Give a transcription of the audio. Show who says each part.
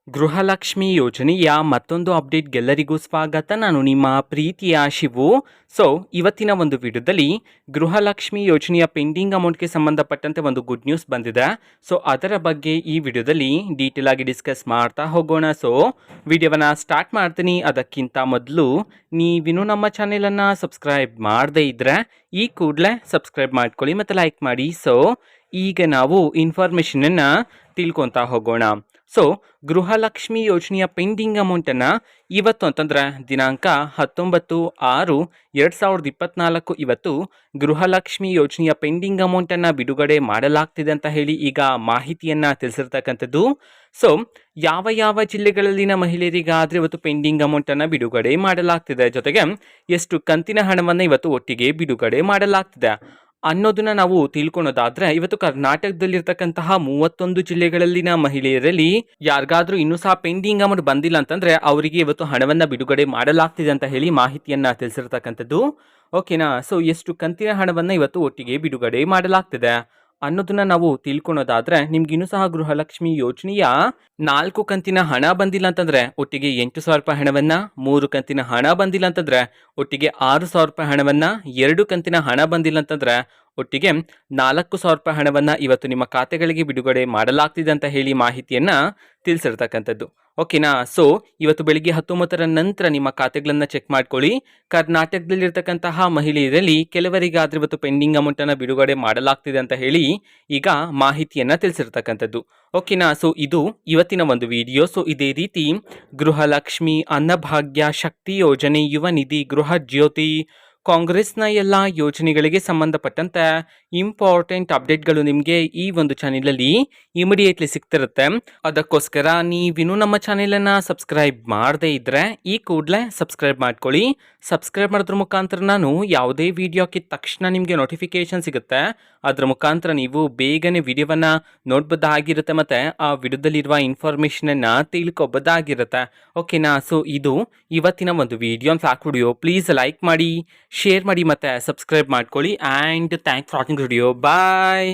Speaker 1: ಗೃಹಲಕ್ಷ್ಮಿ ಯೋಜನೆಯ ಮತ್ತೊಂದು ಅಪ್ಡೇಟ್ಗೆಲ್ಲರಿಗೂ ಸ್ವಾಗತ. ನಾನು ನಿಮ್ಮ ಪ್ರೀತಿಯ ಶಿವು. ಸೊ ಇವತ್ತಿನ ಒಂದು ವಿಡಿಯೋದಲ್ಲಿ ಗೃಹಲಕ್ಷ್ಮಿ ಯೋಜನೆಯ ಪೆಂಡಿಂಗ್ ಅಮೌಂಟ್ಗೆ ಸಂಬಂಧಪಟ್ಟಂತೆ ಒಂದು ಗುಡ್ ನ್ಯೂಸ್ ಬಂದಿದೆ. ಸೊ ಅದರ ಬಗ್ಗೆ ಈ ವಿಡಿಯೋದಲ್ಲಿ ಡೀಟೇಲ್ ಆಗಿ ಡಿಸ್ಕಸ್ ಮಾಡ್ತಾ ಹೋಗೋಣ. ಸೊ ವಿಡಿಯೋವನ್ನು ಸ್ಟಾರ್ಟ್ ಮಾಡ್ತೀನಿ. ಅದಕ್ಕಿಂತ ಮೊದಲು ನೀವಿನ್ನೂ ನಮ್ಮ ಚಾನೆಲನ್ನು ಸಬ್ಸ್ಕ್ರೈಬ್ ಮಾಡದೇ ಇದ್ದರೆ ಈ ಕೂಡಲೇ ಸಬ್ಸ್ಕ್ರೈಬ್ ಮಾಡ್ಕೊಳ್ಳಿ ಮತ್ತು ಲೈಕ್ ಮಾಡಿ. ಸೊ ಈಗ ನಾವು ಇನ್ಫಾರ್ಮೇಷನನ್ನು ತಿಳ್ಕೊತಾ ಹೋಗೋಣ. ಸೊ ಗೃಹಲಕ್ಷ್ಮಿ ಯೋಜನೆಯ ಪೆಂಡಿಂಗ್ ಅಮೌಂಟನ್ನು ಇವತ್ತು ಅಂತಂದರೆ ದಿನಾಂಕ 19/6/2024 ಇವತ್ತು ಗೃಹಲಕ್ಷ್ಮಿ ಯೋಜನೆಯ ಪೆಂಡಿಂಗ್ ಅಮೌಂಟನ್ನು ಬಿಡುಗಡೆ ಮಾಡಲಾಗ್ತಿದೆ ಅಂತ ಹೇಳಿ ಈಗ ಮಾಹಿತಿಯನ್ನು ತಿಳಿಸಿರ್ತಕ್ಕಂಥದ್ದು. ಸೊ ಯಾವ ಜಿಲ್ಲೆಗಳಲ್ಲಿನ ಮಹಿಳೆಯರಿಗಾದರೆ ಇವತ್ತು ಪೆಂಡಿಂಗ್ ಅಮೌಂಟನ್ನು ಬಿಡುಗಡೆ ಮಾಡಲಾಗ್ತಿದೆ, ಜೊತೆಗೆ ಎಷ್ಟು ಕಂತಿನ ಹಣವನ್ನು ಇವತ್ತು ಒಟ್ಟಿಗೆ ಬಿಡುಗಡೆ ಮಾಡಲಾಗ್ತಿದೆ ಅನ್ನೋದನ್ನ ನಾವು ತಿಳ್ಕೊಳೋದಾದ್ರೆ, ಇವತ್ತು ಕರ್ನಾಟಕದಲ್ಲಿರ್ತಕ್ಕಂತಹ 31 ಜಿಲ್ಲೆಗಳಲ್ಲಿನ ಮಹಿಳೆಯರಲ್ಲಿ ಯಾರಿಗಾದ್ರೂ ಇನ್ನೂ ಸಹ ಪೆಂಡಿಂಗ್ ಅಮೌಂಟ್ ಬಂದಿಲ್ಲ ಅಂತಂದ್ರೆ ಅವರಿಗೆ ಇವತ್ತು ಹಣವನ್ನ ಬಿಡುಗಡೆ ಮಾಡಲಾಗ್ತಿದೆ ಅಂತ ಹೇಳಿ ಮಾಹಿತಿಯನ್ನ ತಿಳಿಸಿರ್ತಕ್ಕಂಥದ್ದು. ಓಕೆನಾ. ಸೊ ಎಷ್ಟು ಕಂತಿನ ಹಣವನ್ನ ಇವತ್ತು ಒಟ್ಟಿಗೆ ಬಿಡುಗಡೆ ಮಾಡಲಾಗ್ತಿದೆ ಅನ್ನೋದನ್ನ ನಾವು ತಿಳ್ಕೊಳೋದಾದ್ರೆ, ನಿಮ್ಗೆ ಇನ್ನೂ ಸಹ ಗೃಹಲಕ್ಷ್ಮಿ ಯೋಜನೆಯ 4 ಕಂತಿನ ಹಣ ಬಂದಿಲ್ಲ ಅಂತಂದ್ರೆ ಒಟ್ಟಿಗೆ 8,000 ರೂಪಾಯಿ ಹಣವನ್ನ, 3 ಕಂತಿನ ಹಣ ಬಂದಿಲ್ಲ ಅಂತಂದ್ರೆ ಒಟ್ಟಿಗೆ 6,000 ರೂಪಾಯಿ ಹಣವನ್ನ, 2 ಕಂತಿನ ಹಣ ಬಂದಿಲ್ಲ ಅಂತಂದ್ರೆ ಒಟ್ಟಿಗೆ 4,000 ರೂಪಾಯಿ ಹಣವನ್ನ ಇವತ್ತು ನಿಮ್ಮ ಖಾತೆಗಳಿಗೆ ಬಿಡುಗಡೆ ಮಾಡಲಾಗ್ತಿದೆ ಅಂತ ಹೇಳಿ ಮಾಹಿತಿಯನ್ನ ತಿಳಿಸಿರ್ತಕ್ಕಂಥದ್ದು. ಓಕೆನಾ. ಸೊ ಇವತ್ತು ಬೆಳಿಗ್ಗೆ 19ರ ನಂತರ ನಿಮ್ಮ ಖಾತೆಗಳನ್ನು ಚೆಕ್ ಮಾಡ್ಕೊಳ್ಳಿ. ಕರ್ನಾಟಕದಲ್ಲಿರ್ತಕ್ಕಂತಹ ಮಹಿಳೆಯರಲ್ಲಿ ಕೆಲವರಿಗಾದ್ರೆ ಇವತ್ತು ಪೆಂಡಿಂಗ್ ಅಮೌಂಟನ್ನು ಬಿಡುಗಡೆ ಮಾಡಲಾಗ್ತಿದೆ ಅಂತ ಹೇಳಿ ಈಗ ಮಾಹಿತಿಯನ್ನ ತಿಳಿಸಿರ್ತಕ್ಕಂಥದ್ದು. ಓಕೆನಾ. ಸೊ ಇದು ಇವತ್ತಿನ ಒಂದು ವಿಡಿಯೋ. ಸೊ ಇದೇ ರೀತಿ ಗೃಹಲಕ್ಷ್ಮಿ, ಅನ್ನಭಾಗ್ಯ, ಶಕ್ತಿ ಯೋಜನೆ, ಯುವ ನಿಧಿ, ಗೃಹ ಜ್ಯೋತಿ, ಕಾಂಗ್ರೆಸ್ನ ಎಲ್ಲ ಯೋಜನೆಗಳಿಗೆ ಸಂಬಂಧಪಟ್ಟಂತೆ ಇಂಪಾರ್ಟೆಂಟ್ ಅಪ್ಡೇಟ್ಗಳು ನಿಮಗೆ ಈ ಒಂದು ಚಾನೆಲಲ್ಲಿ ಇಮಿಡಿಯೇಟ್ಲಿ ಸಿಗ್ತಿರುತ್ತೆ. ಅದಕ್ಕೋಸ್ಕರ ನೀವಿನ್ನೂ ನಮ್ಮ ಚಾನೆಲನ್ನು ಸಬ್ಸ್ಕ್ರೈಬ್ ಮಾಡದೇ ಇದ್ದರೆ ಈ ಕೂಡಲೇ ಸಬ್ಸ್ಕ್ರೈಬ್ ಮಾಡ್ಕೊಳ್ಳಿ. ಸಬ್ಸ್ಕ್ರೈಬ್ ಮಾಡೋದ್ರ ಮುಖಾಂತರ ನಾನು ಯಾವುದೇ ವಿಡಿಯೋ ಹಾಕಿದ ತಕ್ಷಣ ನಿಮಗೆ ನೋಟಿಫಿಕೇಶನ್ ಸಿಗುತ್ತೆ. ಅದರ ಮುಖಾಂತರ ನೀವು ಬೇಗನೆ ವಿಡಿಯೋವನ್ನು ನೋಡ್ಬೋದಾಗಿರುತ್ತೆ ಮತ್ತು ಆ ವಿಡಿಯೋದಲ್ಲಿರುವ ಇನ್ಫಾರ್ಮೇಷನನ್ನು ತಿಳ್ಕೊಬೋದಾಗಿರುತ್ತೆ. ಓಕೆನಾ. ಸೊ ಇದು ಇವತ್ತಿನ ಒಂದು ವಿಡಿಯೋ. ಸಾಕು ವಿಡಿಯೋ ಪ್ಲೀಸ್ ಲೈಕ್ ಮಾಡಿ, ಶೇರ್ ಮಾಡಿ ಮತ್ತು ಸಬ್ಸ್ಕ್ರೈಬ್ ಮಾಡ್ಕೊಳ್ಳಿ. And thanks for watching video. Bye.